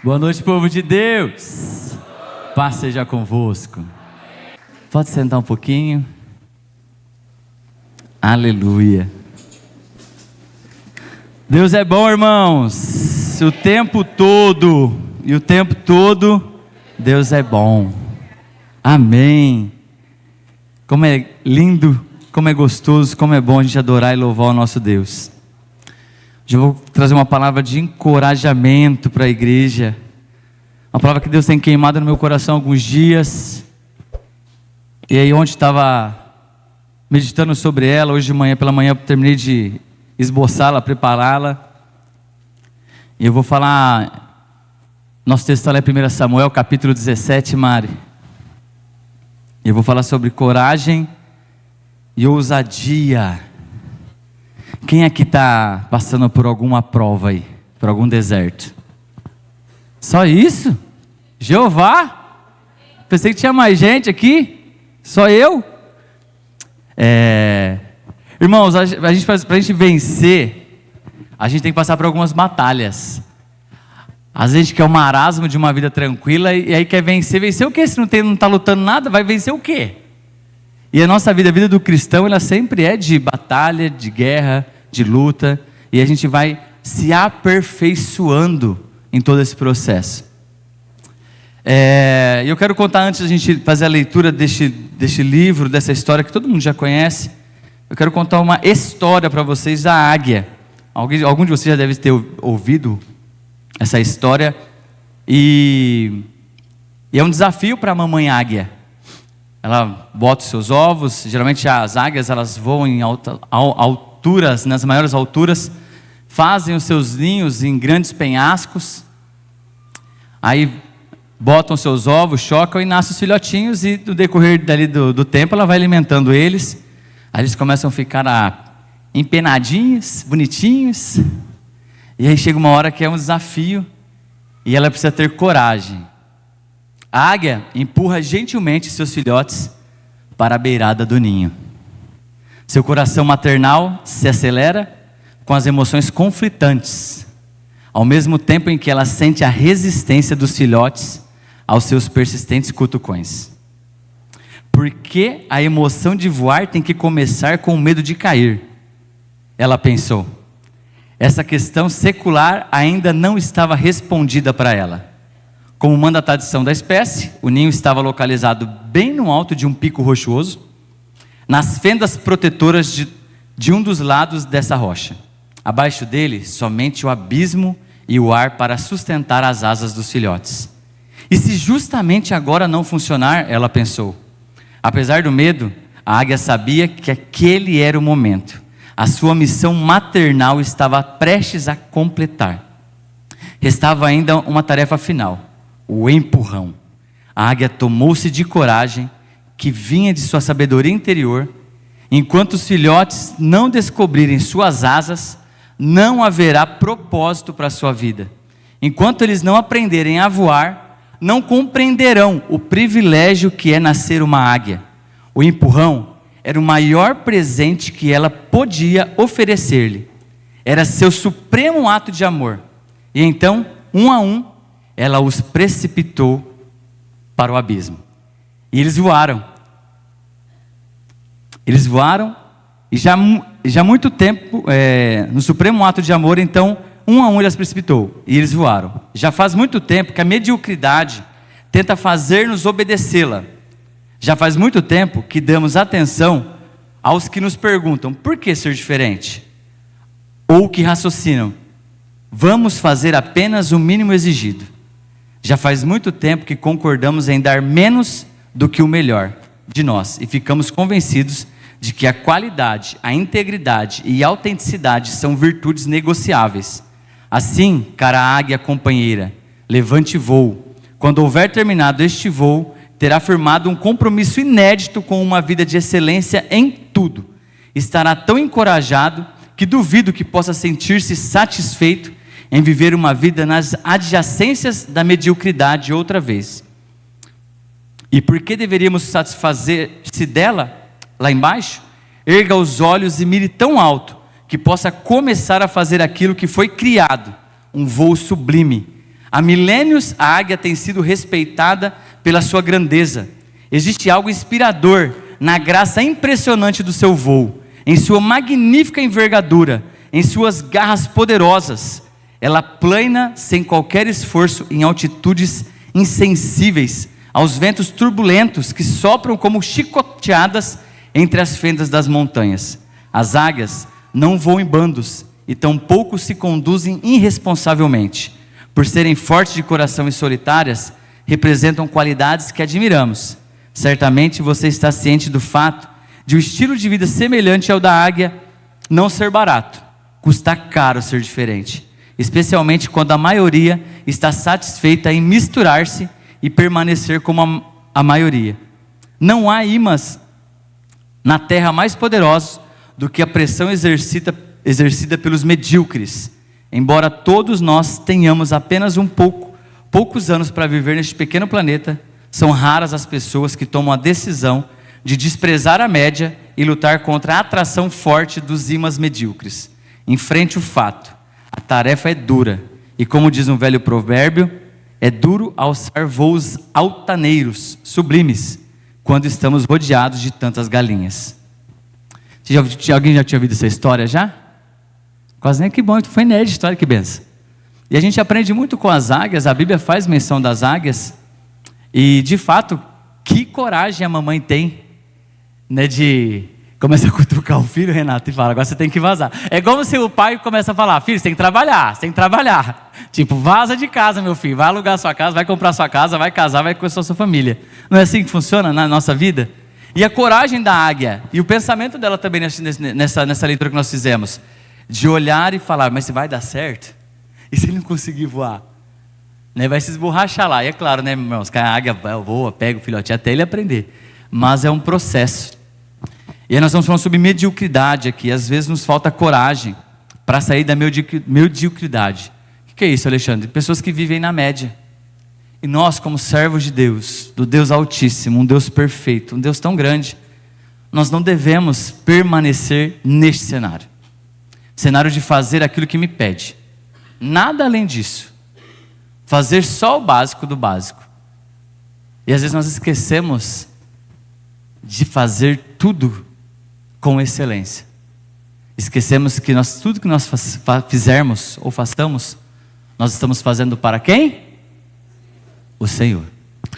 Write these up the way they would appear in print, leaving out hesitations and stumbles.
Boa noite, povo de Deus. Paz seja convosco. Pode sentar um pouquinho. Aleluia. Deus é bom, irmãos. O tempo todo Deus é bom. Amém. Como é lindo, como é gostoso, como é bom a gente adorar e louvar o nosso Deus. Hoje eu vou trazer uma palavra de encorajamento para a igreja. Uma palavra que Deus tem queimado no meu coração há alguns dias. E aí ontem estava meditando sobre ela, hoje de manhã, pela manhã eu terminei de esboçá-la, prepará-la. E eu vou falar, nosso texto está lá em 1 Samuel, capítulo 17, Mari. E eu vou falar sobre coragem e ousadia. Quem aqui está passando por alguma prova aí? Por algum deserto? Só isso? Jeová? Pensei que tinha mais gente aqui. Só eu? Irmãos, para a gente vencer, a gente tem que passar por algumas batalhas. Às vezes a gente quer o marasmo de uma vida tranquila e aí quer vencer. Vencer o quê? Se não está lutando nada, vai vencer o quê? E a nossa vida, a vida do cristão, ela sempre é de batalha, de guerra, de luta. E a gente vai se aperfeiçoando em todo esse processo. Eu quero contar, antes da gente fazer a leitura deste livro, dessa história que todo mundo já conhece. Eu quero contar uma história para vocês da águia. Algum de vocês já deve ter ouvido essa história. E é um desafio para a mamãe águia. Ela bota os seus ovos. Geralmente as águias elas voam em alturas, nas maiores alturas, fazem os seus ninhos em grandes penhascos, aí botam seus ovos, chocam e nascem os filhotinhos, e no decorrer dali do tempo ela vai alimentando eles, aí eles começam a ficar empenadinhos, bonitinhos, e aí chega uma hora que é um desafio, e ela precisa ter coragem. A águia empurra gentilmente seus filhotes para a beirada do ninho. Seu coração maternal se acelera com as emoções conflitantes, ao mesmo tempo em que ela sente a resistência dos filhotes aos seus persistentes cutucões. Por que a emoção de voar tem que começar com o medo de cair? Ela pensou. Essa questão secular ainda não estava respondida para ela. Como manda a tradição da espécie, o ninho estava localizado bem no alto de um pico rochoso, nas fendas protetoras de um dos lados dessa rocha. Abaixo dele, somente o abismo e o ar para sustentar as asas dos filhotes. E se justamente agora não funcionar, ela pensou. Apesar do medo, a águia sabia que aquele era o momento. A sua missão maternal estava prestes a completar. Restava ainda uma tarefa final. O empurrão. A águia tomou-se de coragem, que vinha de sua sabedoria interior. Enquanto os filhotes não descobrirem suas asas, não haverá propósito para a sua vida. Enquanto eles não aprenderem a voar, não compreenderão o privilégio que é nascer uma águia. O empurrão era o maior presente que ela podia oferecer-lhe. Era seu supremo ato de amor. E então, um a um, ela os precipitou para o abismo. E eles voaram. Eles voaram e já há muito tempo, no supremo ato de amor, então, um a um eles precipitou. E eles voaram. Já faz muito tempo que a mediocridade tenta fazer-nos obedecê-la. Já faz muito tempo que damos atenção aos que nos perguntam, por que ser diferente? Ou que raciocinam, vamos fazer apenas o mínimo exigido. Já faz muito tempo que concordamos em dar menos do que o melhor de nós e ficamos convencidos de que a qualidade, a integridade e a autenticidade são virtudes negociáveis. Assim, cara águia companheira, levante voo. Quando houver terminado este voo, terá firmado um compromisso inédito com uma vida de excelência em tudo. Estará tão encorajado que duvido que possa sentir-se satisfeito em viver uma vida nas adjacências da mediocridade outra vez. E por que deveríamos satisfazer-se dela, lá embaixo? Erga os olhos e mire tão alto, que possa começar a fazer aquilo que foi criado, um voo sublime. Há milênios a águia tem sido respeitada pela sua grandeza. Existe algo inspirador na graça impressionante do seu voo, em sua magnífica envergadura, em suas garras poderosas. Ela plana sem qualquer esforço em altitudes insensíveis aos ventos turbulentos que sopram como chicoteadas entre as fendas das montanhas. As águias não voam em bandos e tampouco se conduzem irresponsavelmente. Por serem fortes de coração e solitárias, representam qualidades que admiramos. Certamente você está ciente do fato de um estilo de vida semelhante ao da águia não ser barato. Custa caro ser diferente, especialmente quando a maioria está satisfeita em misturar-se e permanecer como a maioria. Não há imãs na terra mais poderosos do que a pressão exercida pelos medíocres. Embora todos nós tenhamos apenas poucos anos para viver neste pequeno planeta, são raras as pessoas que tomam a decisão de desprezar a média e lutar contra a atração forte dos imãs medíocres. Enfrente o fato: a tarefa é dura, e como diz um velho provérbio, é duro alçar voos altaneiros, sublimes, quando estamos rodeados de tantas galinhas. Alguém já tinha ouvido essa história já? Quase nem, que bom, foi inédita a história, que benção. E a gente aprende muito com as águias, a Bíblia faz menção das águias, e de fato, que coragem a mamãe tem, né, de começar a cutucar o filho, Renato, e fala: agora você tem que vazar. É como se o pai começa a falar: filho, você tem que trabalhar, você tem que trabalhar. Tipo, vaza de casa, meu filho, vai alugar sua casa, vai comprar sua casa, vai casar, vai conhecer a sua família. Não é assim que funciona na nossa vida? E a coragem da águia, e o pensamento dela também nessa leitura que nós fizemos, de olhar e falar: mas se vai dar certo? E se ele não conseguir voar? Né, vai se esborrachar lá. E é claro, né, irmãos, que a águia voa, pega o filhote até ele aprender. Mas é um processo. E aí nós estamos falando sobre mediocridade aqui. Às vezes nos falta coragem para sair da mediocridade. O que é isso, Alexandre? Pessoas que vivem na média. E nós, como servos de Deus, do Deus Altíssimo, um Deus perfeito, um Deus tão grande, nós não devemos permanecer neste cenário. Cenário de fazer aquilo que me pede. Nada além disso. Fazer só o básico do básico. E às vezes nós esquecemos de fazer tudo com excelência. Esquecemos que tudo que nós fizermos ou façamos, nós estamos fazendo para quem? O Senhor.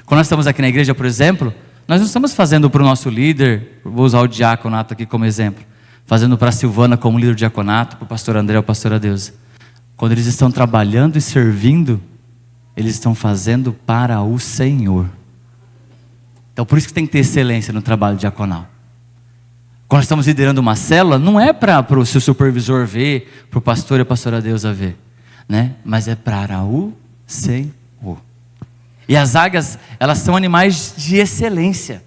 Quando nós estamos aqui na igreja, por exemplo, nós não estamos fazendo para o nosso líder, vou usar o diaconato aqui como exemplo, fazendo para a Silvana como líder do diaconato, para o pastor André ou pastor Adeusa. Quando eles estão trabalhando e servindo, eles estão fazendo para o Senhor. Então por isso que tem que ter excelência no trabalho diaconal. Quando estamos liderando uma célula, não é para o seu supervisor ver, para o pastor e a pastora Deusa ver, né? Mas é para o Senhor. E as águias, elas são animais de excelência.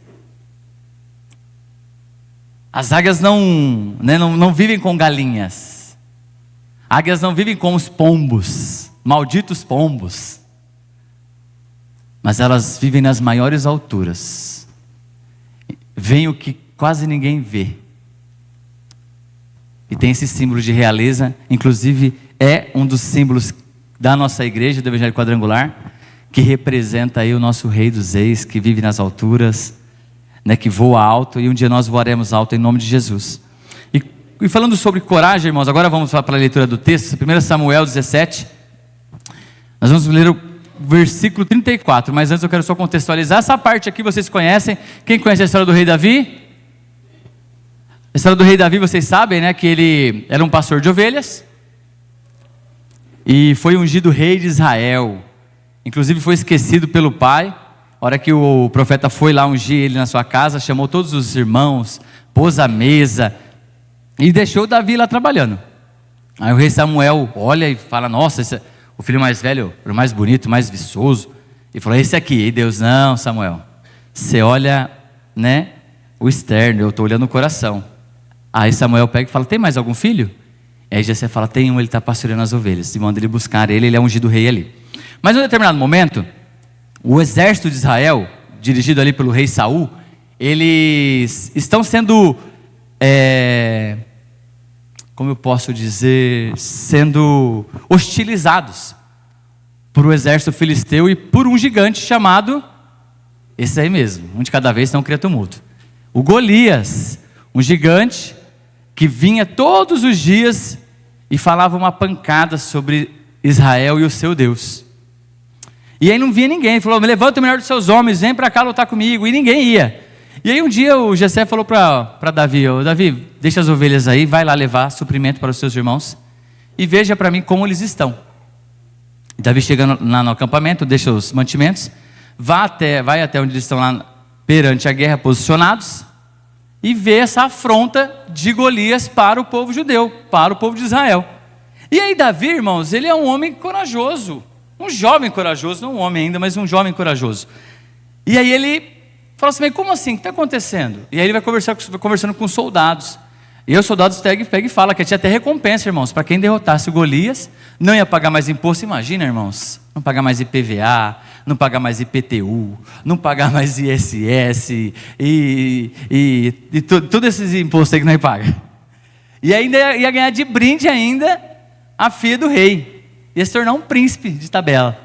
As águias não vivem com galinhas. Águias não vivem com os pombos, malditos pombos. Mas elas vivem nas maiores alturas. Veem o que quase ninguém vê. E tem esse símbolo de realeza, inclusive é um dos símbolos da nossa igreja, do Evangelho Quadrangular, que representa aí o nosso Rei dos Reis, que vive nas alturas, né, que voa alto, e um dia nós voaremos alto em nome de Jesus. E falando sobre coragem, irmãos, agora vamos para a leitura do texto, 1 Samuel 17, nós vamos ler o versículo 34, mas antes eu quero só contextualizar essa parte aqui. Vocês conhecem? Quem conhece a história do rei Davi? A história do rei Davi, vocês sabem, né, que ele era um pastor de ovelhas e foi ungido rei de Israel. Inclusive foi esquecido pelo pai. A hora que o profeta foi lá ungir ele na sua casa, chamou todos os irmãos, pôs a mesa e deixou Davi lá trabalhando. Aí o rei Samuel olha e fala: nossa, o filho mais velho, o mais bonito, mais viçoso, e falou: esse aqui. E Deus: não, Samuel, você olha, né, o externo, eu estou olhando o coração. Aí Samuel pega e fala: tem mais algum filho? E aí Jessé fala: tem um, ele está pastoreando as ovelhas. E manda ele buscar ele é ungido rei ali. Mas em um determinado momento, o exército de Israel, dirigido ali pelo rei Saul, eles estão sendo, como eu posso dizer, sendo hostilizados. por um exército filisteu e por um gigante chamado, esse aí mesmo, um de cada vez, não cria tumulto. O Golias, um gigante que vinha todos os dias e falava uma pancada sobre Israel e o seu Deus. E aí não vinha ninguém, ele falou: me levanta o melhor dos seus homens, vem para cá lutar comigo, e ninguém ia. E aí um dia o Jessé falou para Davi: Davi, deixa as ovelhas aí, vai lá levar suprimento para os seus irmãos e veja para mim como eles estão. Davi chega lá no acampamento, deixa os mantimentos, vai até onde eles estão lá perante a guerra posicionados, e vê essa afronta de Golias para o povo judeu, para o povo de Israel. E aí Davi, irmãos, ele é um homem corajoso, um jovem corajoso, não um homem ainda, mas um jovem corajoso. E aí ele fala assim: mas como assim? O que está acontecendo? E aí ele vai conversando com os soldados. E os soldados pegam e falam que tinha até recompensa, irmãos, para quem derrotasse o Golias, não ia pagar mais imposto. Imagina, irmãos, não pagar mais IPVA, não pagar mais IPTU, não pagar mais ISS e todos esses impostos aí que nós pagamos. E ainda ia ganhar de brinde ainda a filha do rei, ia se tornar um príncipe de tabela.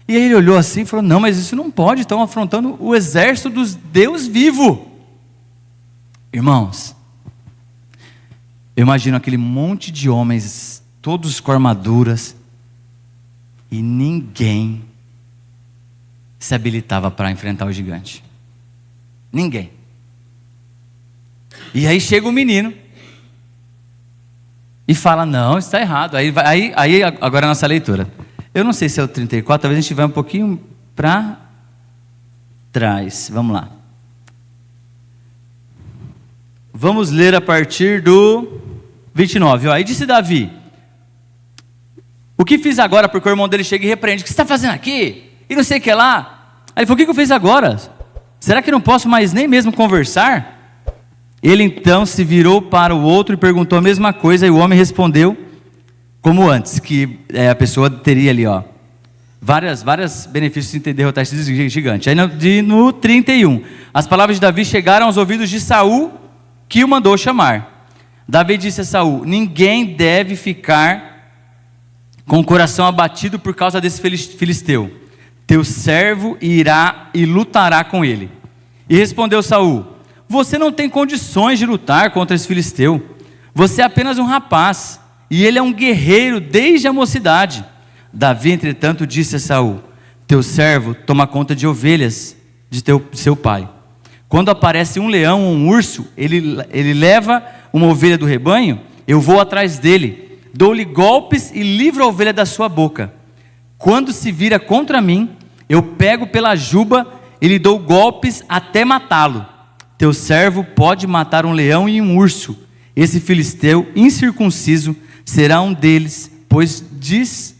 E aí ele olhou assim e falou: não, mas isso não pode, estão afrontando o exército dos Deus vivo. Irmãos, eu imagino aquele monte de homens, todos com armaduras, e ninguém se habilitava para enfrentar o gigante. Ninguém. E aí chega o menino e fala: não, isso está errado. Aí agora a nossa leitura. Eu não sei se é o 34, talvez a gente vá um pouquinho para trás. Vamos lá. Vamos ler a partir do 29. Aí disse Davi: o que fiz agora? Porque o irmão dele chega e repreende: o que você está fazendo aqui? E não sei o que lá. Aí ele falou: o que eu fiz agora? Será que não posso mais nem mesmo conversar? Ele então se virou para o outro e perguntou a mesma coisa, e o homem respondeu como antes, que a pessoa teria ali, vários benefícios em derrotar esse gigante. Aí no 31, as palavras de Davi chegaram aos ouvidos de Saul, que o mandou chamar. Davi disse a Saul: ninguém deve ficar com o coração abatido por causa desse filisteu. Teu servo irá e lutará com ele. E respondeu Saul: você não tem condições de lutar contra esse filisteu. Você é apenas um rapaz, e ele é um guerreiro desde a mocidade. Davi, entretanto, disse a Saul: teu servo toma conta de ovelhas de seu pai. Quando aparece um leão ou um urso, ele leva uma ovelha do rebanho, eu vou atrás dele, dou-lhe golpes e livro a ovelha da sua boca. Quando se vira contra mim, eu pego pela juba e lhe dou golpes até matá-lo. Teu servo pode matar um leão e um urso. Esse filisteu incircunciso será um deles, pois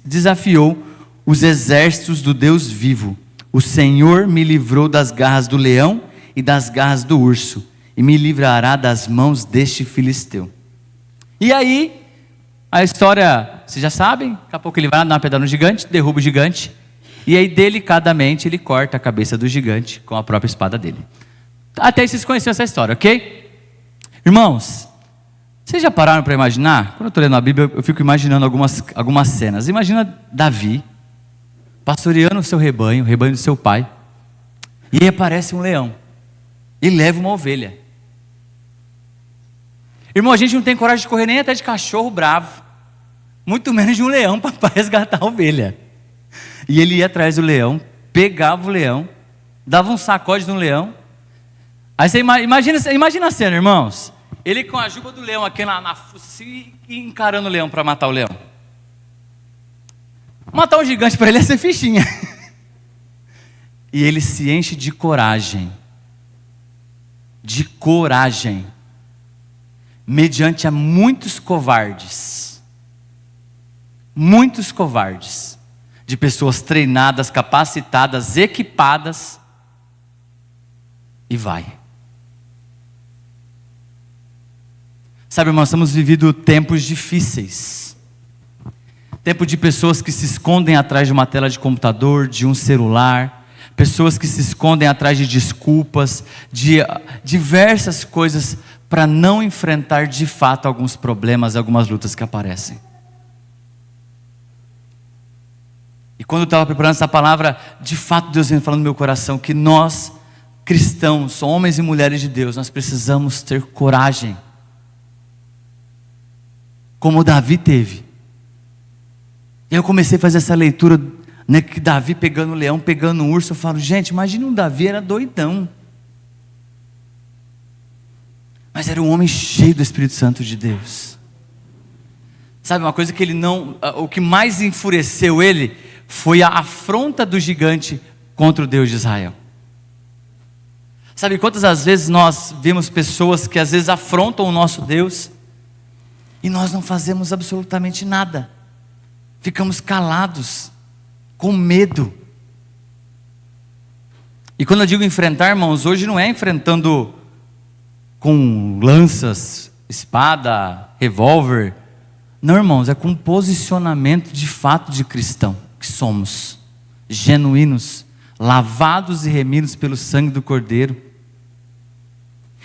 desafiou os exércitos do Deus vivo. O Senhor me livrou das garras do leão e das garras do urso, e me livrará das mãos deste filisteu. E aí, a história, vocês já sabem, daqui a pouco ele vai lá dar uma pedrada no gigante, derruba o gigante, e aí delicadamente ele corta a cabeça do gigante com a própria espada dele. Até aí vocês conheceram essa história, ok? Irmãos, vocês já pararam para imaginar? Quando eu estou lendo a Bíblia, eu fico imaginando algumas cenas. Imagina Davi pastoreando o seu rebanho, o rebanho do seu pai, e aí aparece um leão e leva uma ovelha. Irmão, a gente não tem coragem de correr nem até de cachorro bravo, muito menos de um leão para resgatar a ovelha. E ele ia atrás do leão, pegava o leão, dava um sacode no leão. Aí você imagina a cena, irmãos. Ele com a juba do leão aqui na fuça, e encarando o leão para matar o leão. Matar um gigante para ele é ser fichinha. E ele se enche de coragem. De coragem. Mediante a muitos covardes. Muitos covardes. De pessoas treinadas, capacitadas, equipadas. E vai. Sabe, irmãos, estamos vivendo tempos difíceis. Tempo de pessoas que se escondem atrás de uma tela de computador, de um celular. Pessoas que se escondem atrás de desculpas, de diversas coisas para não enfrentar de fato alguns problemas, algumas lutas que aparecem. E E quando eu estava preparando essa palavra, de fato Deus vem falando no meu coração que nós, cristãos, homens e mulheres de Deus, nós precisamos ter coragem, como Davi teve. E eu comecei a fazer essa leitura, né, que Davi pegando o leão, pegando o urso. Eu falo, gente, imagina um Davi, era doidão, mas era um homem cheio do Espírito Santo de Deus. Sabe, uma coisa que ele não, o que mais enfureceu ele foi a afronta do gigante contra o Deus de Israel. Sabe quantas às vezes nós vemos pessoas que às vezes afrontam o nosso Deus e nós não fazemos absolutamente nada, ficamos calados, com medo. E quando eu digo enfrentar, irmãos, hoje não é enfrentando com lanças, espada, revólver. Não, irmãos, é com posicionamento de fato de cristão que somos, genuínos, lavados e remidos pelo sangue do Cordeiro.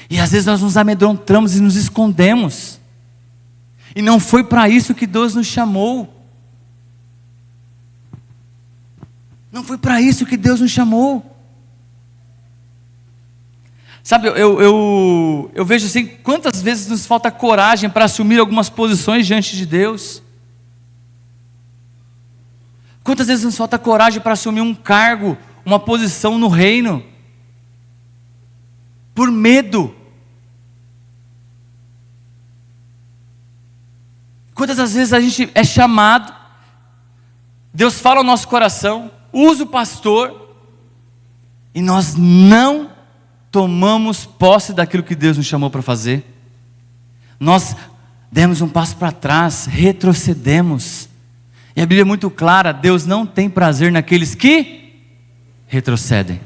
E às vezes nós nos amedrontamos e nos escondemos, e não foi para isso que Deus nos chamou. Não foi para isso que Deus nos chamou. Sabe, eu vejo assim, quantas vezes nos falta coragem para assumir algumas posições diante de Deus. Quantas vezes nos falta coragem para assumir um cargo, uma posição no reino, por medo. Quantas das vezes a gente é chamado, Deus fala ao nosso coração, usa o pastor, e nós não tomamos posse daquilo que Deus nos chamou para fazer. Nós demos um passo para trás, retrocedemos. E a Bíblia é muito clara, Deus não tem prazer naqueles que retrocedem.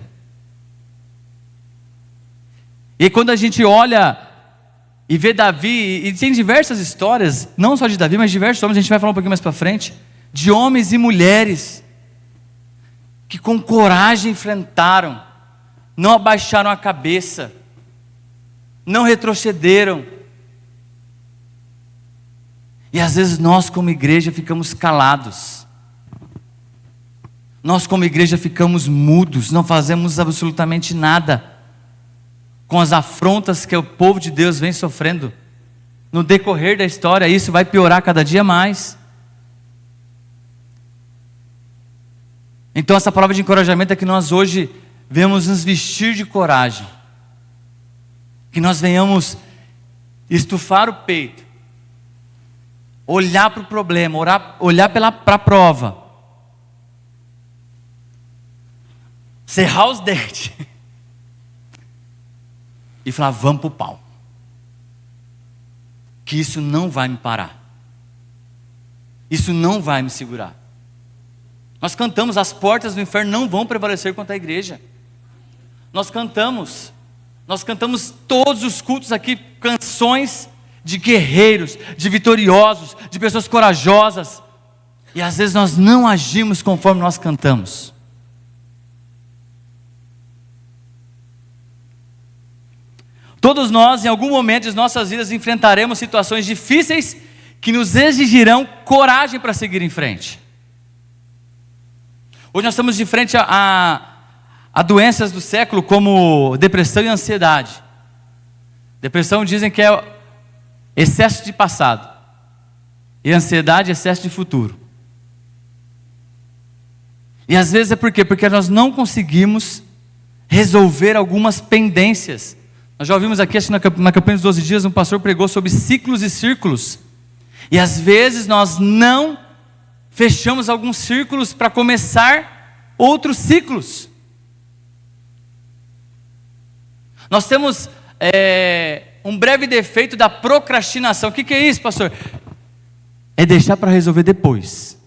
E quando a gente olha e vê Davi, e tem diversas histórias, não só de Davi, mas diversos homens, a gente vai falar um pouquinho mais para frente, de homens e mulheres que com coragem enfrentaram, não abaixaram a cabeça, não retrocederam. E às vezes nós como igreja ficamos calados, nós como igreja ficamos mudos, não fazemos absolutamente nada com as afrontas que o povo de Deus vem sofrendo. No decorrer da história, isso vai piorar cada dia mais. Então essa palavra de encorajamento é que nós hoje venhamos nos vestir de coragem, que nós venhamos estufar o peito, olhar para o problema, olhar para a prova, cerrar os dentes e falar, vamos para o pau, que isso não vai me parar, isso não vai me segurar. Nós cantamos, as portas do inferno não vão prevalecer contra a igreja. Nós cantamos todos os cultos aqui, canções de guerreiros, de vitoriosos, de pessoas corajosas, e às vezes nós não agimos conforme nós cantamos. Todos nós, em algum momento de nossas vidas, enfrentaremos situações difíceis que nos exigirão coragem para seguir em frente. Hoje nós estamos de frente a doenças do século como depressão e ansiedade. Depressão dizem que é excesso de passado, e ansiedade é excesso de futuro. E às vezes é por quê? Porque nós não conseguimos resolver algumas pendências. Nós já ouvimos aqui, acho que na campanha dos 12 dias, um pastor pregou sobre ciclos e círculos. E às vezes nós não fechamos alguns círculos para começar outros ciclos. Nós temos um breve defeito da procrastinação. O que é isso, pastor? É deixar para resolver depois.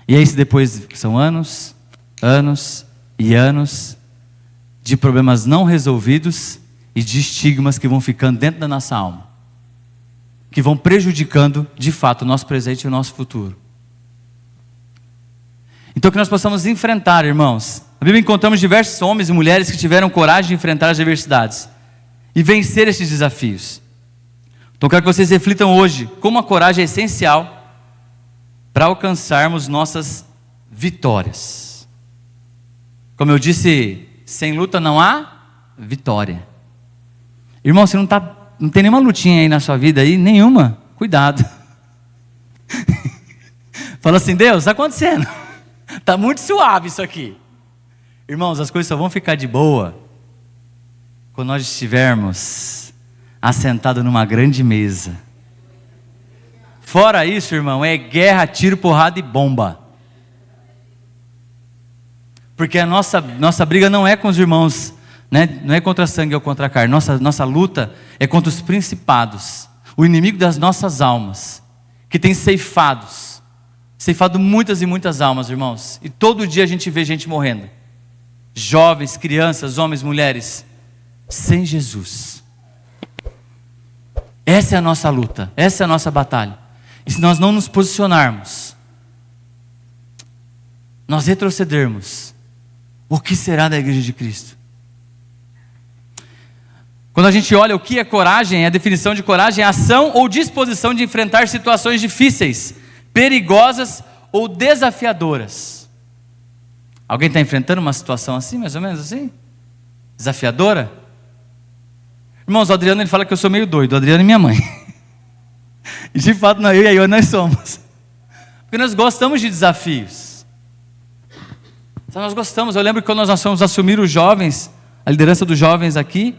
E é isso depois que são anos, anos e anos de problemas não resolvidos e de estigmas que vão ficando dentro da nossa alma, que vão prejudicando de fato o nosso presente e o nosso futuro. Então que nós possamos enfrentar, irmãos. Na Bíblia encontramos diversos homens e mulheres que tiveram coragem de enfrentar as adversidades e vencer esses desafios. Então quero que vocês reflitam hoje como a coragem é essencial para alcançarmos nossas vitórias. Como eu disse, sem luta não há vitória. Irmão, você não tem nenhuma lutinha aí na sua vida aí, nenhuma, cuidado. Fala assim, Deus, está acontecendo? Está muito suave isso aqui. Irmãos, as coisas só vão ficar de boa quando nós estivermos assentados numa grande mesa. Fora isso, irmão, é guerra, tiro, porrada e bomba. Porque a nossa briga não é com os irmãos, né? Não é contra sangue ou contra a carne. Nossa luta é contra os principados, o inimigo das nossas almas, que tem ceifado muitas e muitas almas, irmãos. E todo dia a gente vê gente morrendo. Jovens, crianças, homens, mulheres, sem Jesus. Essa é a nossa luta, essa é a nossa batalha. E se nós não nos posicionarmos, nós retrocedermos, o que será da igreja de Cristo? Quando a gente olha o que é coragem, a definição de coragem é ação ou disposição de enfrentar situações difíceis, perigosas ou desafiadoras. Alguém está enfrentando uma situação assim, mais ou menos assim? Desafiadora? Irmãos, o Adriano ele fala que eu sou meio doido, o Adriano é minha mãe. E de fato, eu e a Ione nós somos. Porque nós gostamos de desafios. Então, nós gostamos. Eu lembro que quando nós fomos assumir os jovens, a liderança dos jovens aqui,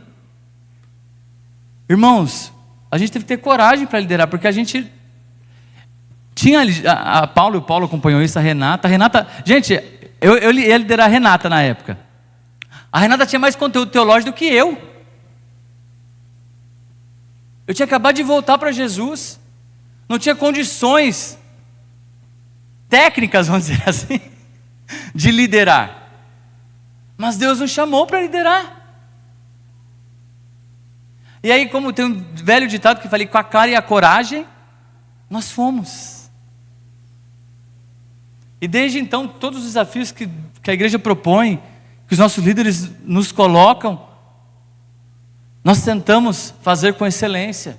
irmãos, a gente teve que ter coragem para liderar, porque a gente tinha o Paulo acompanhou isso, a Renata, gente, eu ia liderar a Renata na época. A Renata tinha mais conteúdo teológico do que eu. Eu tinha acabado de voltar para Jesus, não tinha condições técnicas, vamos dizer assim, de liderar. Mas Deus nos chamou para liderar. E aí, como tem um velho ditado que eu falei, com a cara e a coragem, nós fomos. E desde então, todos os desafios que a igreja propõe, que os nossos líderes nos colocam, nós tentamos fazer com excelência.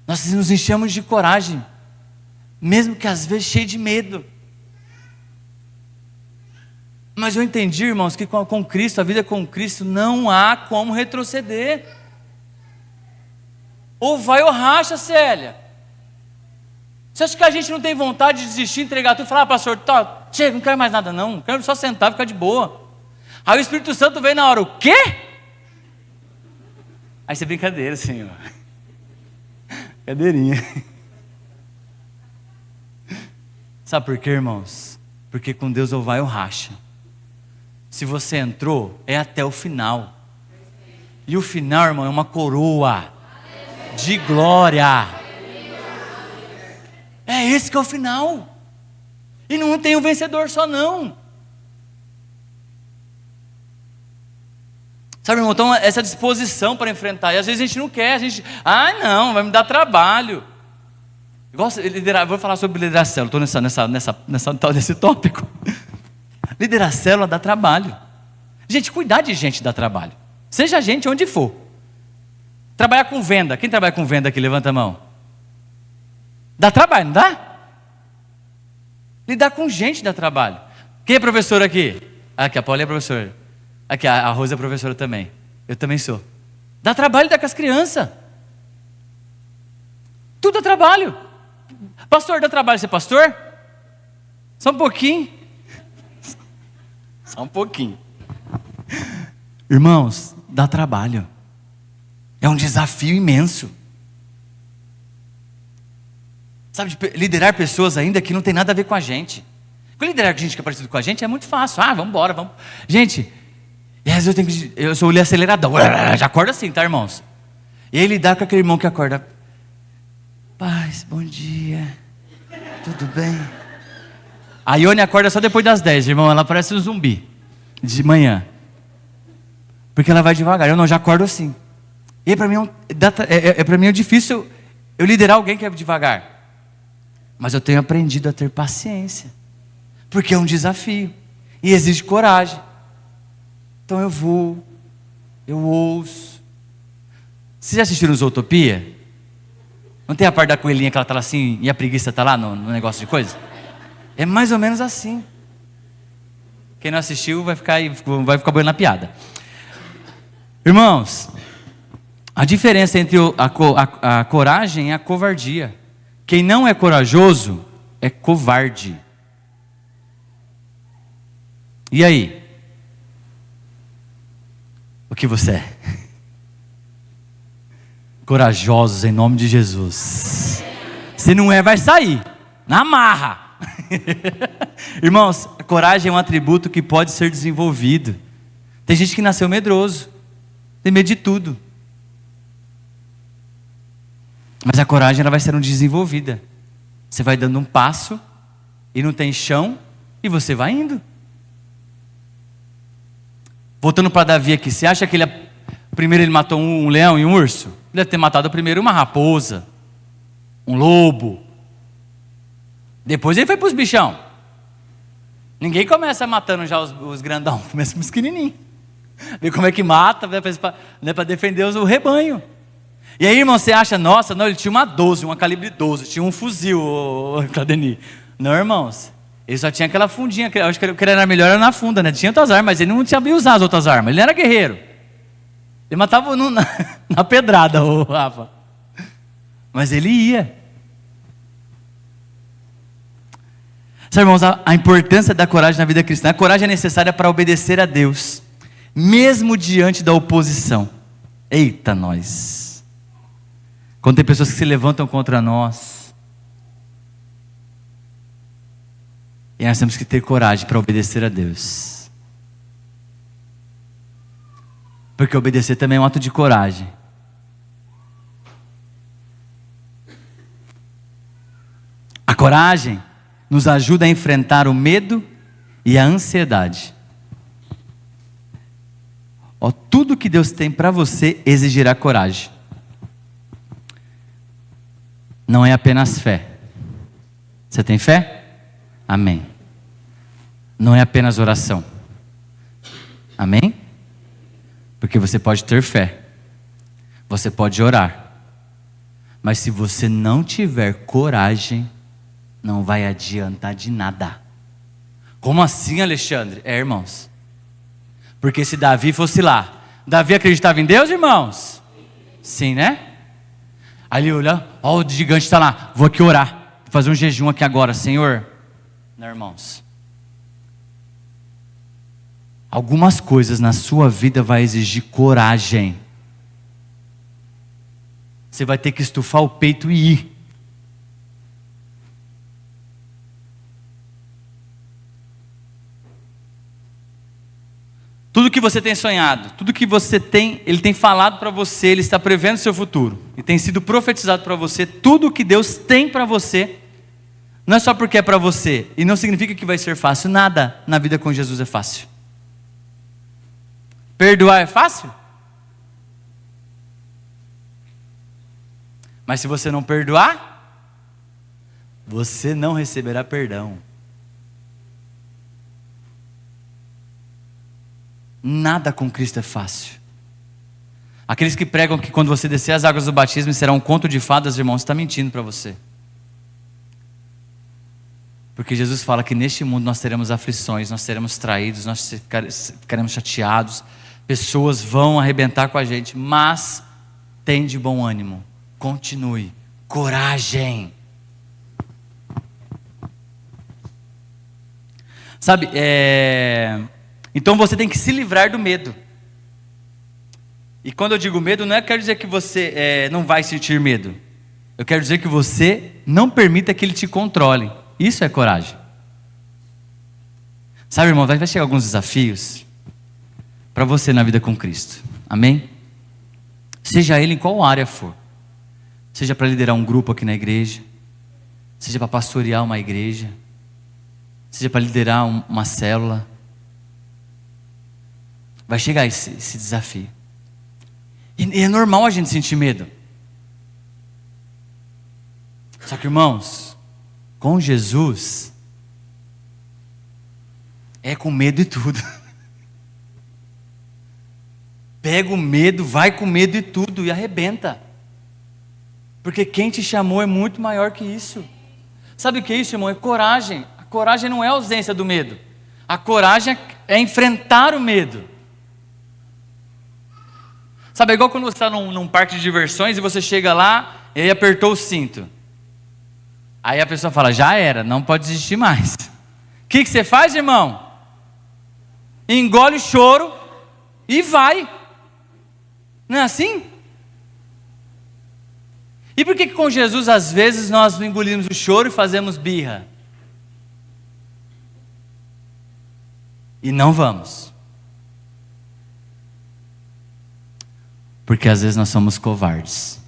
Nós nos enchemos de coragem, mesmo que às vezes cheio de medo. Mas eu entendi, irmãos, que com Cristo, a vida com Cristo, não há como retroceder. Ou vai ou racha, Célia. Você acha que a gente não tem vontade de desistir, entregar tudo e falar, pastor, tá, chega, não quero mais nada não, quero só sentar e ficar de boa. Aí o Espírito Santo vem na hora, o quê? Aí você brincadeira, Senhor. Cadeirinha. Sabe por quê, irmãos? Porque com Deus ou vai ou racha. Se você entrou, é até o final. E o final, irmão, é uma coroa de glória. É esse que é o final. E não tem um vencedor só não. Sabe, irmão, então essa disposição para enfrentar. E às vezes a gente não quer, não, vai me dar trabalho. Igual liderar, vou falar sobre liderar célula, estou nesse tópico. Liderar célula dá trabalho. Gente, cuidar de gente dá trabalho. Seja gente onde for. Trabalhar com venda. Quem trabalha com venda aqui, levanta a mão. Dá trabalho, não dá? Lidar com gente dá trabalho. Quem é professor aqui? Aqui, a Paula é professora. Aqui, a Rosa é professora também. Eu também sou. Dá trabalho lidar com as crianças. Tudo dá trabalho. Pastor, dá trabalho ser pastor? Só um pouquinho. Só um pouquinho. Irmãos, dá trabalho. É um desafio imenso. Sabe, de liderar pessoas ainda que não tem nada a ver com a gente. Quando liderar gente que é parecido com a gente é muito fácil. Vamos embora, vamos. Gente, e às vezes eu sou o aceleradão. Já acorda assim, tá, irmãos? E aí lidar com aquele irmão que acorda. Paz, bom dia. Tudo bem? A Ione acorda só depois das 10, irmão. Ela parece um zumbi de manhã. Porque ela vai devagar. Eu não, já acordo assim. E aí, para mim é difícil eu liderar alguém que é devagar. Mas eu tenho aprendido a ter paciência. Porque é um desafio. E exige coragem. Então eu ouço. Vocês já assistiram Zootopia? Não tem a parte da coelhinha que ela está lá assim e a preguiça está lá no negócio de coisa? É mais ou menos assim. Quem não assistiu vai ficar boiando na piada. Irmãos, a diferença entre a coragem e a covardia. Quem não é corajoso é covarde. E aí? O que você é? Corajosos em nome de Jesus. Se não é, vai sair. Na marra. Irmãos, a coragem é um atributo que pode ser desenvolvido. Tem gente que nasceu medroso, tem medo de tudo. Mas a coragem ela vai sendo desenvolvida. Você vai dando um passo e não tem chão e você vai indo. Voltando para Davi aqui, você acha que primeiro ele matou um leão e um urso? Ele deve ter matado primeiro uma raposa, um lobo. Depois ele foi para os bichão. Ninguém começa matando já os grandão, começa com os pequenininhos. Vê como é que mata, para defender o rebanho. E aí, irmão, você acha, nossa, não, ele tinha uma 12, uma calibre 12, tinha um fuzil, Claudeni. Não, irmãos, ele só tinha aquela fundinha, eu acho que ele era melhor era na funda, né? Tinha outras armas, mas ele não sabia usar as outras armas, ele não era guerreiro. Ele matava na pedrada, o Rafa. Mas ele ia. Sabe, irmãos, a importância da coragem na vida cristã. A coragem é necessária para obedecer a Deus, mesmo diante da oposição. Eita, nós. Quando tem pessoas que se levantam contra nós, e nós temos que ter coragem para obedecer a Deus. Porque obedecer também é um ato de coragem. A coragem nos ajuda a enfrentar o medo e a ansiedade. Tudo que Deus tem para você exigirá coragem. Não é apenas fé. Você tem fé? Amém. Não é apenas oração. Amém? Porque você pode ter fé. Você pode orar. Mas se você não tiver coragem, não vai adiantar de nada. Como assim, Alexandre? Irmãos. Porque se Davi fosse lá, Davi acreditava em Deus, irmãos? Sim, né? Aí ele olha, ó, o gigante está lá, vou aqui orar, vou fazer um jejum aqui agora, Senhor. Não, irmãos. Algumas coisas na sua vida vai exigir coragem. Você vai ter que estufar o peito e ir. Tudo que você tem sonhado, tudo que você tem, Ele tem falado para você, Ele está prevendo o seu futuro. E tem sido profetizado para você, tudo que Deus tem para você, não é só porque é para você, e não significa que vai ser fácil, nada na vida com Jesus é fácil. Perdoar é fácil? Mas se você não perdoar, você não receberá perdão. Nada com Cristo é fácil. Aqueles que pregam que quando você descer as águas do batismo será um conto de fadas, irmãos, está mentindo para você. Porque Jesus fala que neste mundo nós teremos aflições, nós seremos traídos, nós ficaremos chateados, pessoas vão arrebentar com a gente, mas tem de bom ânimo, continue, coragem. Sabe, então você tem que se livrar do medo. E quando eu digo medo, não quero dizer que você não vai sentir medo. Eu quero dizer que você não permita que ele te controle. Isso é coragem. Sabe, irmão, vai chegar alguns desafios para você na vida com Cristo. Amém? Seja ele em qual área for. Seja para liderar um grupo aqui na igreja. Seja para pastorear uma igreja. Seja para liderar uma célula. Vai chegar esse desafio. E é normal a gente sentir medo. Só que, irmãos, com Jesus, é com medo e tudo. Pega o medo, vai com medo e tudo, e arrebenta. Porque quem te chamou é muito maior que isso. Sabe o que é isso, irmão? É coragem. A coragem não é a ausência do medo. A coragem é enfrentar o medo. Sabe, é igual quando você está num parque de diversões e você chega lá e aí apertou o cinto. Aí a pessoa fala, já era, não pode existir mais. O que você faz, irmão? Engole o choro e vai. Não é assim? E por que com Jesus às vezes nós não engolimos o choro e fazemos birra? E não vamos. Porque às vezes nós somos covardes.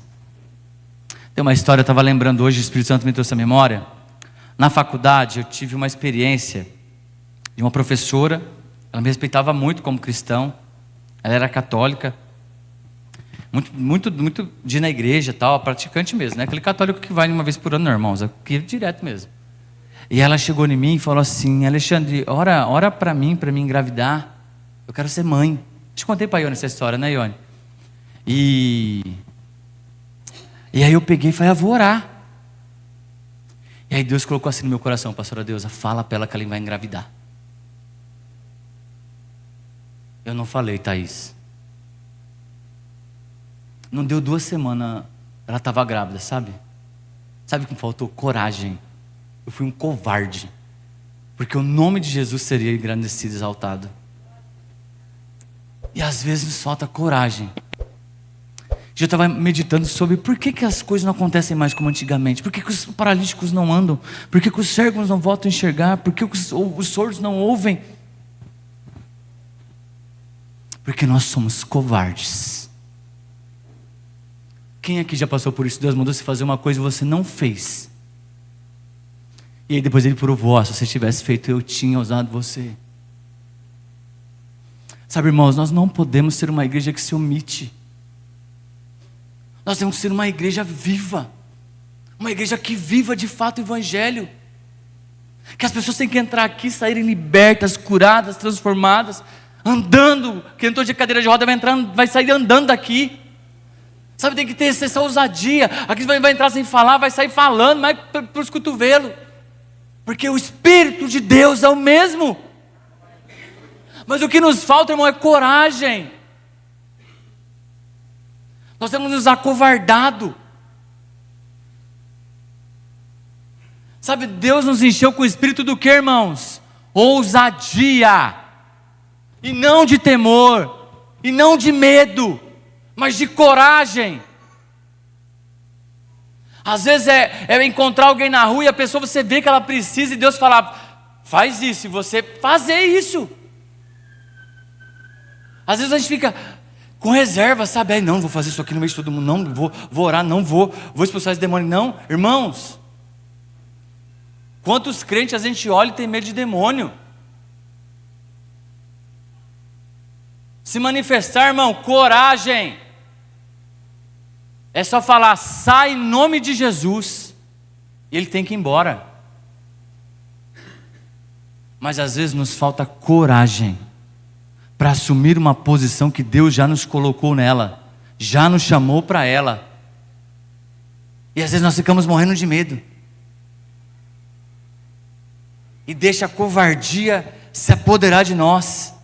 Tem uma história, eu estava lembrando hoje, o Espírito Santo me trouxe a memória. Na faculdade eu tive uma experiência de uma professora, ela me respeitava muito como cristão, ela era católica, muito de ir na igreja, tal, praticante mesmo, né? Aquele católico que vai uma vez por ano, irmãos, aqui é direto mesmo. E ela chegou em mim e falou assim, Alexandre, ora para mim engravidar, eu quero ser mãe. Te contei para a Ione essa história, né, Ione? E aí eu peguei e falei, vou orar. E aí Deus colocou assim no meu coração, pastora Deusa, fala para ela que ela vai engravidar. Eu não falei, Thaís. Não deu 2 semanas, ela estava grávida, sabe? Sabe o que me faltou? Coragem. Eu fui um covarde. Porque o nome de Jesus seria engrandecido, exaltado. E às vezes nos falta coragem. Eu estava meditando sobre por que as coisas não acontecem mais como antigamente. Por que os paralíticos não andam? Por que os cegos não voltam a enxergar? Por que os surdos não ouvem? Porque nós somos covardes. Quem aqui já passou por isso? Deus mandou você fazer uma coisa e você não fez. E aí depois Ele provou, se você tivesse feito, eu tinha usado você. Sabe, irmãos, nós não podemos ser uma igreja que se omite. Nós temos que ser uma igreja viva. Uma igreja que viva de fato o Evangelho. Que as pessoas têm que entrar aqui, saírem libertas, curadas, transformadas, andando. Quem entrou de cadeira de roda vai sair andando daqui. Sabe, tem que ter essa ousadia. Aqui vai entrar sem falar, vai sair falando, mas para os cotovelos. Porque o Espírito de Deus é o mesmo. Mas o que nos falta, irmão, é coragem. Nós temos nos acovardado. Sabe, Deus nos encheu com o espírito do que, irmãos? Ousadia. E não de temor. E não de medo. Mas de coragem. Às vezes é encontrar alguém na rua e a pessoa você vê que ela precisa e Deus fala, faz isso, e você fazer isso. Às vezes a gente fica com reserva, sabe? Aí não, vou fazer isso aqui no meio de todo mundo, não, vou orar, não vou expulsar esse demônio. Não, irmãos, quantos crentes a gente olha e tem medo de demônio? Se manifestar, irmão, coragem. É só falar, sai em nome de Jesus. E ele tem que ir embora. Mas às vezes nos falta coragem para assumir uma posição que Deus já nos colocou nela, já nos chamou para ela. E às vezes nós ficamos morrendo de medo. E deixa a covardia se apoderar de nós.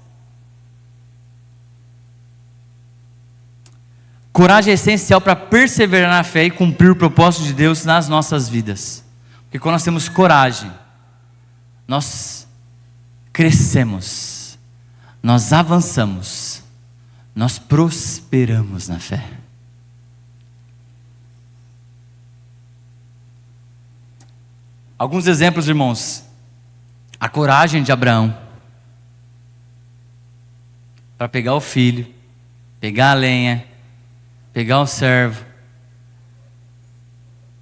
Coragem é essencial para perseverar na fé e cumprir o propósito de Deus nas nossas vidas. Porque quando nós temos coragem, nós crescemos, nós avançamos, nós prosperamos na fé. Alguns exemplos, irmãos. A coragem de Abraão para pegar o filho, pegar a lenha, pegar o servo.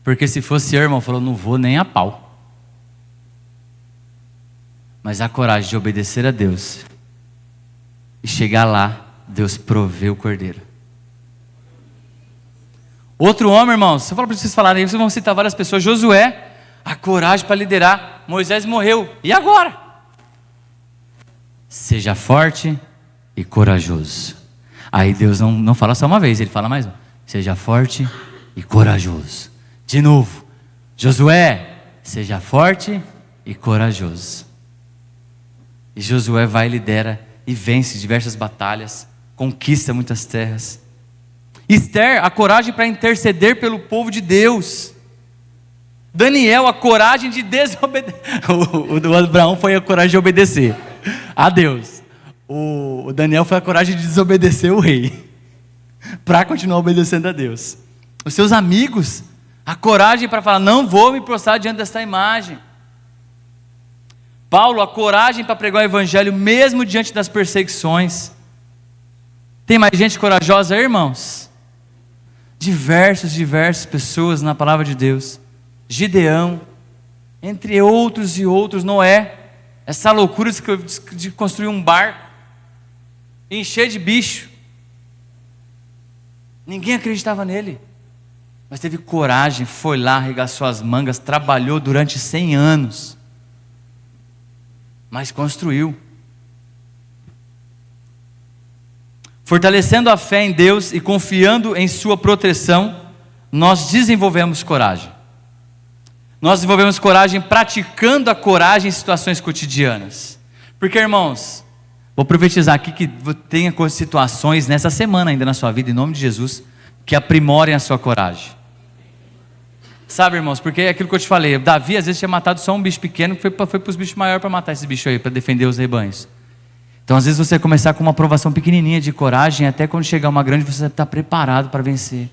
Porque se fosse eu, irmão, falou, não vou nem a pau. Mas a coragem de obedecer a Deus e chegar lá, Deus proveu o cordeiro. Outro homem, irmãos, se eu falar para vocês falarem, vocês vão citar várias pessoas. Josué, a coragem para liderar. Moisés morreu, e agora? Seja forte e corajoso. Aí Deus não fala só uma vez, Ele fala mais uma. Seja forte e e corajoso. De novo, Josué, seja forte e corajoso. E Josué vai, lidera e vence diversas batalhas, conquista muitas terras. Esther, a coragem para interceder pelo povo de Deus. Daniel, a coragem de desobedecer. O do Abraão foi a coragem de obedecer a Deus. O Daniel foi a coragem de desobedecer o rei, para continuar obedecendo a Deus. Os seus amigos, a coragem para falar, não vou me prostrar diante desta imagem. Paulo, a coragem para pregar o evangelho, mesmo diante das perseguições. Tem mais gente corajosa aí, irmãos? Diversas pessoas na palavra de Deus. Gideão, entre outros e outros. Noé, essa loucura de construir um barco, encher de bicho. Ninguém acreditava nele, mas teve coragem, foi lá, arregaçou as mangas, trabalhou durante 100 anos, mas construiu. Fortalecendo a fé em Deus e confiando em sua proteção, nós desenvolvemos coragem. Nós desenvolvemos coragem praticando a coragem em situações cotidianas. Porque, irmãos, vou profetizar aqui que tenha situações nessa semana ainda na sua vida, em nome de Jesus, que aprimorem a sua coragem. Sabe, irmãos, porque é aquilo que eu te falei, Davi às vezes tinha matado só um bicho pequeno, foi para os bichos maiores para matar esses bichos aí, para defender os rebanhos. Então às vezes você começar com uma provação pequenininha de coragem, até quando chegar uma grande você está preparado para vencer.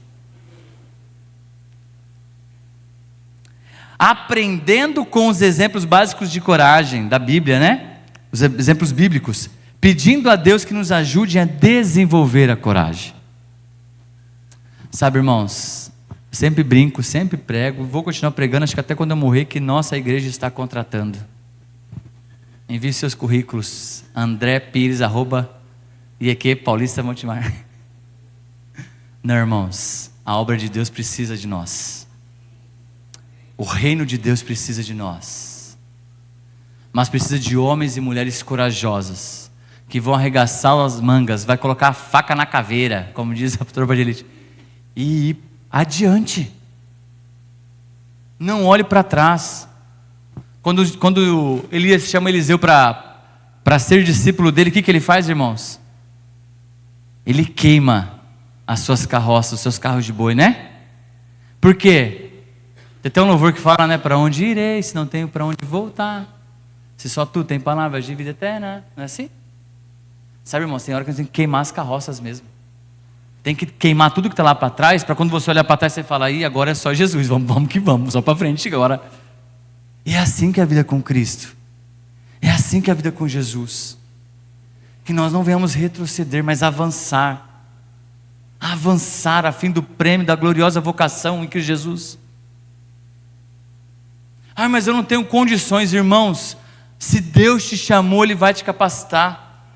Aprendendo com os exemplos básicos de coragem da Bíblia, né? Os exemplos bíblicos, pedindo a Deus que nos ajude a desenvolver a coragem. Sabe, irmãos, sempre brinco, sempre prego, vou continuar pregando, acho que até quando eu morrer, que nossa igreja está contratando. Envie seus currículos, andrepires@IEQ-Paulista Montemar. Não, irmãos, a obra de Deus precisa de nós. O reino de Deus precisa de nós, mas precisa de homens e mulheres corajosos, que vão arregaçar as mangas, vai colocar a faca na caveira, como diz a tropa de elite, e ir adiante. Não olhe para trás. Quando Elias chama Eliseu para ser discípulo dele, o que ele faz, irmãos? Ele queima as suas carroças, os seus carros de boi, né? Por quê? Tem um louvor que fala, né? Para onde irei, se não tenho para onde voltar? Se só tu tem palavras de vida eterna. Não é assim? Sabe, irmãos, tem hora que a gente tem que queimar as carroças mesmo. Tem que queimar tudo que está lá para trás, para quando você olhar para trás, você falar, ih, agora é só Jesus, vamos que vamos, só para frente agora. E é assim que é a vida com Cristo. É assim que é a vida com Jesus. Que nós não venhamos retroceder, mas avançar. Avançar a fim do prêmio da gloriosa vocação em Cristo Jesus. Ah, mas eu não tenho condições, irmãos. Se Deus te chamou, Ele vai te capacitar.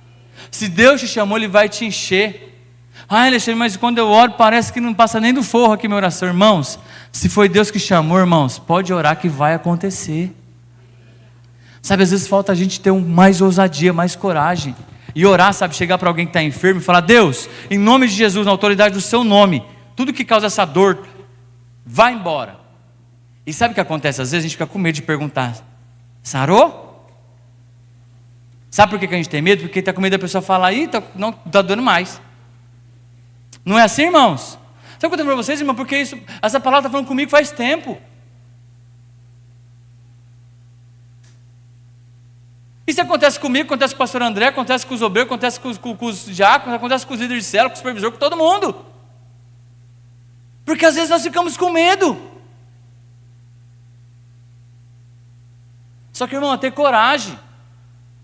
Se Deus te chamou, Ele vai te encher. Ah, Alexandre, mas quando eu oro, parece que não passa nem do forro aqui minha oração. Irmãos, se foi Deus que chamou, irmãos, pode orar que vai acontecer. Sabe, às vezes falta a gente ter mais ousadia, mais coragem. E orar, sabe, chegar para alguém que está enfermo e falar, Deus, em nome de Jesus, na autoridade do seu nome, tudo que causa essa dor, vai embora. E sabe o que acontece? Às vezes a gente fica com medo de perguntar, sarou? Sabe por que a gente tem medo? Porque está com medo da pessoa falar, ih, não está doendo mais. Não é assim, irmãos? Sabe o que eu estou dizendo para vocês, irmão? Porque essa palavra está falando comigo faz tempo. Isso acontece comigo, acontece com o pastor André, acontece com os obreiros, acontece com os diáconos, acontece com os líderes de célula, com o supervisor, com todo mundo. Porque às vezes nós ficamos com medo. Só que, irmão, ter coragem.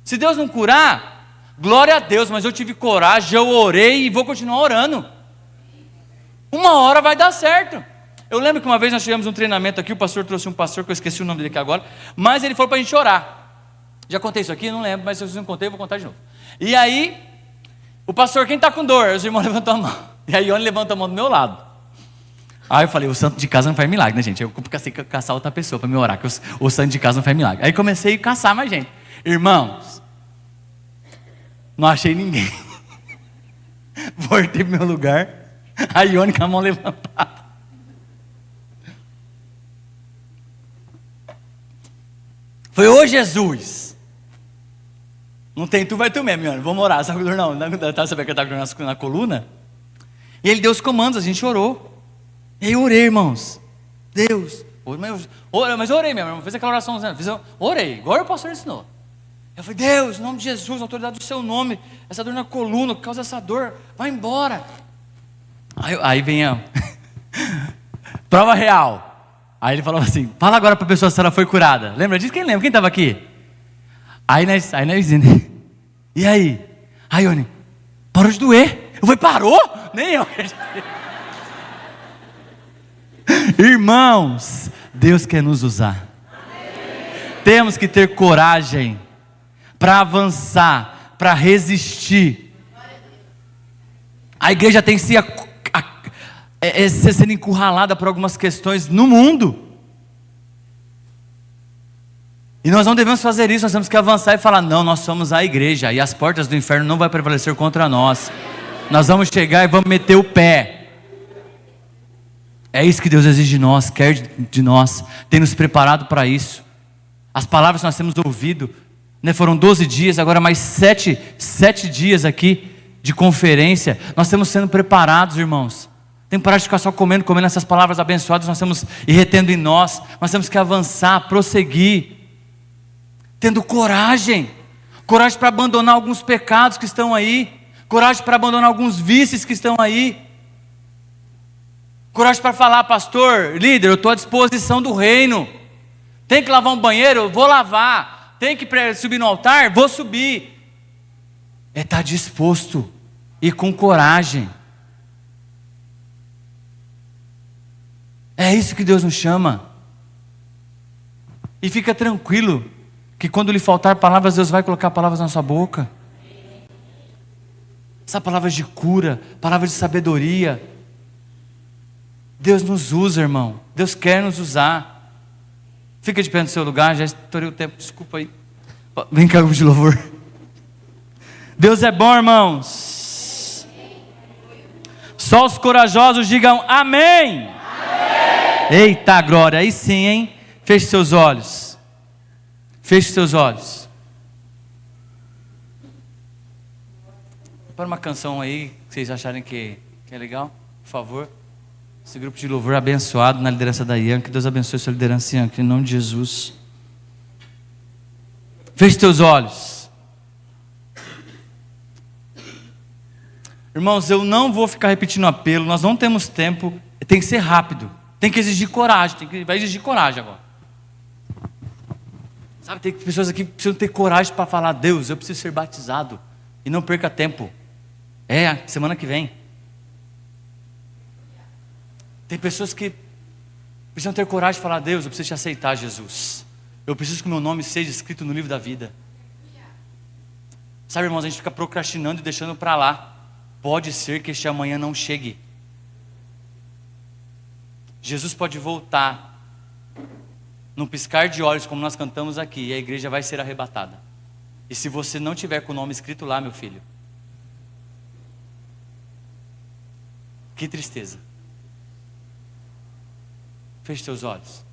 Se Deus não curar, glória a Deus, mas eu tive coragem, eu orei e vou continuar orando. Uma hora vai dar certo. Eu lembro que uma vez nós tivemos um treinamento aqui, o pastor trouxe um pastor, que eu esqueci o nome dele aqui agora, mas ele falou para a gente orar. Já contei isso aqui? Não lembro, mas se eu não contei, eu vou contar de novo. E aí, o pastor, quem está com dor? Os irmãos levantam a mão. E aí, Ione levanta a mão do meu lado. Aí eu falei, o santo de casa não faz milagre, né, gente? Eu comecei a caçar outra pessoa para me orar, que o santo de casa não faz milagre. Aí comecei a caçar mais gente. Irmãos, não achei ninguém. Voltei para o meu lugar, a Ione com a mão levantada. Foi, ô Jesus. Não tem tu, vai tu mesmo, meu. Vamos orar. Sabe dor não? Tá sabendo que tá com dor na coluna? E ele deu os comandos, a gente orou. E aí eu orei, irmãos. Deus. Mas eu orei mesmo, irmão. Fiz aquela oração. Orei, igual o pastor ensinou. Eu falei, Deus, em nome de Jesus, na autoridade do seu nome, essa dor na coluna, que causa essa dor, vai embora. Aí vem a prova real. Aí ele falou assim, fala agora para a pessoa se ela foi curada. Lembra disso? Quem lembra? Quem estava aqui? Aí nós, e aí? Aí, Ione, parou de doer. Eu falei, parou? Nem eu. Irmãos, Deus quer nos usar. Temos que ter coragem para avançar, para resistir. A igreja tem se sendo encurralada por algumas questões no mundo. E nós não devemos fazer isso, nós temos que avançar e falar, não, nós somos a igreja, e as portas do inferno não vão prevalecer contra nós. Nós vamos chegar e vamos meter o pé. É isso que Deus exige de nós, quer de nós, tem nos preparado para isso. As palavras que nós temos ouvido, né, foram 12 dias, agora mais 7 dias aqui de conferência. Nós estamos sendo preparados, irmãos. Tem que parar de ficar só comendo essas palavras abençoadas. Nós temos e retendo em nós. Nós temos que avançar, prosseguir, tendo coragem para abandonar alguns pecados que estão aí, coragem para abandonar alguns vícios que estão aí, coragem para falar, pastor, líder, eu estou à disposição do reino. Tem que lavar um banheiro, eu vou lavar. Tem que subir no altar, vou subir. É estar disposto e com coragem. É isso que Deus nos chama. E fica tranquilo, que quando lhe faltar palavras, Deus vai colocar palavras na sua boca. Essas palavras de cura, palavras de sabedoria. Deus nos usa, irmão. Deus quer nos usar. Fica de pé no seu lugar, já estourei o tempo, desculpa aí. Vem cá, grupo de louvor. Deus é bom, irmãos. Só os corajosos digam amém. Eita glória, aí sim, hein? Feche seus olhos. Feche seus olhos. Para uma canção aí que vocês acharem que é legal, por favor. Esse grupo de louvor abençoado na liderança da Ian. Que Deus abençoe sua liderança, Ian, em nome de Jesus. Feche seus olhos. Irmãos, eu não vou ficar repetindo o apelo. Nós não temos tempo. Tem que ser rápido. Tem que exigir coragem, vai exigir coragem agora. Sabe, tem pessoas aqui que precisam ter coragem para falar, Deus, eu preciso ser batizado. E não perca tempo. Semana que vem. Tem pessoas que precisam ter coragem de falar, Deus, eu preciso te aceitar, Jesus. Eu preciso que o meu nome seja escrito no livro da vida. Sabe, irmãos, a gente fica procrastinando e deixando para lá. Pode ser que este amanhã não chegue. Jesus pode voltar num piscar de olhos, como nós cantamos aqui, e a igreja vai ser arrebatada. E se você não tiver com o nome escrito lá, meu filho, que tristeza. Feche seus olhos.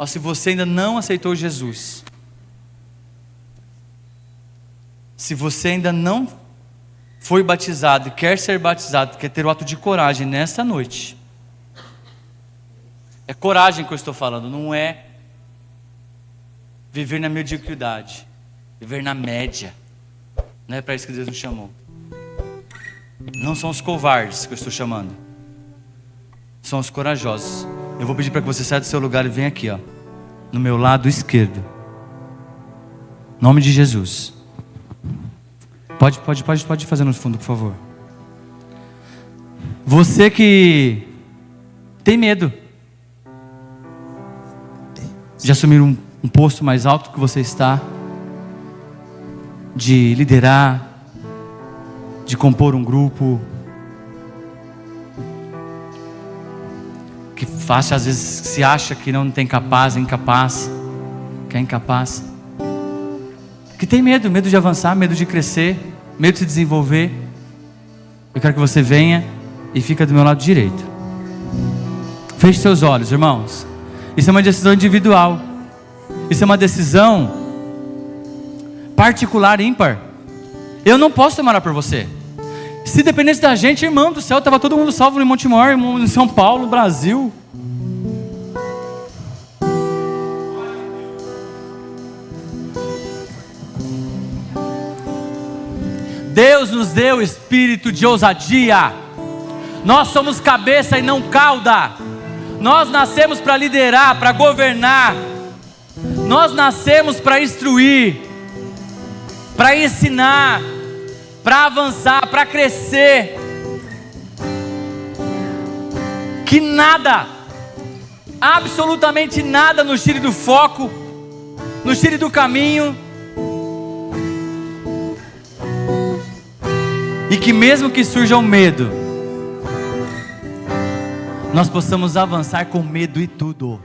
Se você ainda não aceitou Jesus, se você ainda não foi batizado e quer ser batizado, quer ter o ato de coragem nesta noite, é coragem que eu estou falando, não é viver na mediocridade, viver na média. Não é para isso que Deus nos chamou. Não são os covardes que eu estou chamando, são os corajosos. Eu vou pedir para que você saia do seu lugar e venha aqui, no meu lado esquerdo. Em nome de Jesus. Pode fazer no fundo, por favor. Você que tem medo de assumir um posto mais alto que você está, de liderar, de compor um grupo, que faz, às vezes se acha que não tem capaz, é incapaz, que é incapaz, que tem medo de avançar, medo de crescer, medo de se desenvolver. Eu quero que você venha e fica do meu lado direito. Feche seus olhos, irmãos. Isso é uma decisão individual. Isso é uma decisão particular, ímpar. Eu não posso tomar por você. Se dependesse da gente, irmão do céu, estava todo mundo salvo em Montemor, em São Paulo, no Brasil. Deus nos deu espírito de ousadia. Nós somos cabeça e não cauda. Nós nascemos para liderar, para governar. Nós nascemos para instruir, para ensinar, para avançar, para crescer. Que nada, absolutamente nada nos tire do foco, nos tire do caminho. E que mesmo que surja o medo, nós possamos avançar com medo e tudo.